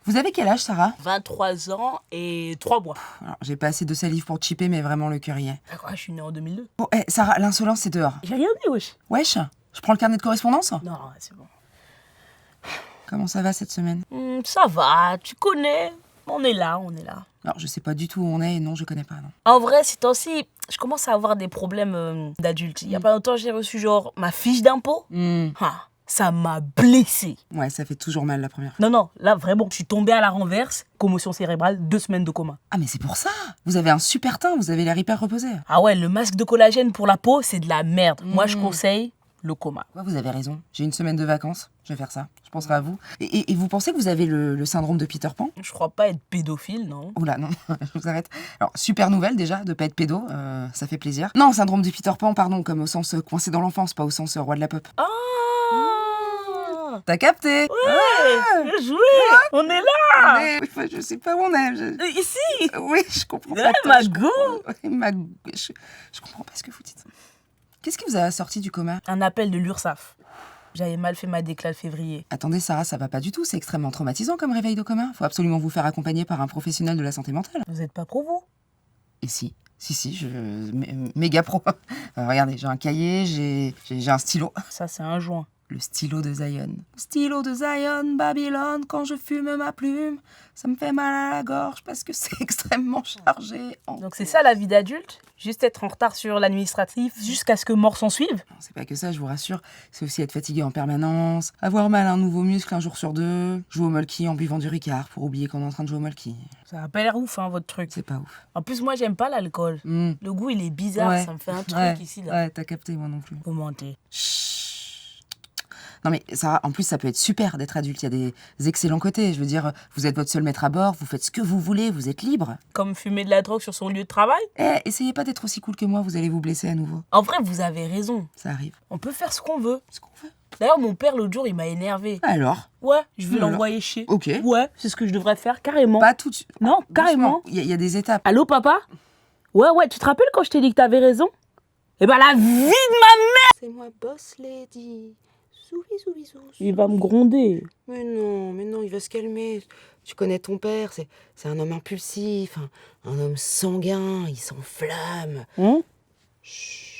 Vous avez quel âge, Sarah? 23 ans et 3 mois. Alors, j'ai pas assez de salive pour chipper, mais vraiment le cœur y est. Ah quoi, je suis née en 2002. Bon, Sarah, l'insolence, c'est dehors. J'ai rien dit, wesh. Wesh, je prends le carnet de correspondance? Non, c'est bon. Comment ça va cette semaine? Ça va, tu connais. On est là. Alors, je sais pas du tout où on est et non, je connais pas, non. En vrai, ces temps-ci, je commence à avoir des problèmes d'adulte. Il y a pas longtemps, j'ai reçu genre ma fiche d'impôt. Ah, ça m'a blessée. Ouais, ça fait toujours mal la première fois. Non, là, vraiment, je suis tombée à la renverse, commotion cérébrale, 2 semaines de coma. Ah, mais c'est pour ça! Vous avez un super teint, vous avez l'air hyper reposé. Ah ouais, le masque de collagène pour la peau, c'est de la merde. Moi, je conseille le coma. Ouais, vous avez raison. J'ai une semaine de vacances, je vais faire ça. Je penserai à vous. Et vous pensez que vous avez le syndrome de Peter Pan? Je crois pas être pédophile, non. Oula, non, je vous arrête. Alors, super nouvelle déjà, de pas être pédo, ça fait plaisir. Non, syndrome de Peter Pan, pardon, comme au sens coincé dans l'enfance, pas au sens roi de la pop. Ah T'as capté? Ouais, bien joué. On est là. Mais, je sais pas où on est. Ici. Oui, je comprends Ouais, pas. Mago. Je comprends pas ce que vous dites. Qu'est-ce qui vous a sorti du coma? Un appel de l'URSSAF. J'avais mal fait ma déclat de février. Attendez, Sarah, ça va pas du tout, c'est extrêmement traumatisant comme réveil de coma. Faut absolument vous faire accompagner par un professionnel de la santé mentale. Vous êtes pas pro, vous? Et si, méga pro. Regardez, j'ai un cahier, j'ai un stylo. Ça, c'est un joint. Le stylo de Zion. Stylo de Zion, Babylone, quand je fume ma plume, ça me fait mal à la gorge parce que c'est extrêmement chargé. Donc c'est ça la vie d'adulte? Juste être en retard sur l'administratif jusqu'à ce que mort s'en suive? Non, c'est pas que ça, je vous rassure. C'est aussi être fatigué en permanence, avoir mal à un nouveau muscle un jour sur deux, jouer au molki en buvant du Ricard pour oublier qu'on est en train de jouer au molki. Ça a pas l'air ouf, hein, votre truc. C'est pas ouf. En plus, moi, j'aime pas l'alcool. Le goût, il est bizarre, Ouais. ça me fait un truc ici, là. Ouais, t'as capté, moi non plus. Vous mentez. Chut. Non mais ça, en plus, ça peut être super d'être adulte. Il y a des excellents côtés. Je veux dire, vous êtes votre seul maître à bord, vous faites ce que vous voulez, vous êtes libre. Comme fumer de la drogue sur son lieu de travail? Essayez pas d'être aussi cool que moi, vous allez vous blesser à nouveau. En vrai, vous avez raison. Ça arrive. On peut faire ce qu'on veut. Ce qu'on veut. D'ailleurs, mon père, l'autre jour, il m'a énervé. Alors? Ouais, je vais Alors l'envoyer chier. Ok. Ouais, c'est ce que je devrais faire, carrément. Pas tout de suite. Non, Doucement. carrément. Il y a des étapes. Allô, papa? Ouais, tu te rappelles quand je t'ai dit que t'avais raison? Eh ben, la vie de ma mère! C'est moi, boss lady. Soubi. Il va me gronder. Mais non, il va se calmer. Tu connais ton père, c'est un homme impulsif, un homme sanguin, il s'enflamme. Hein? Chut.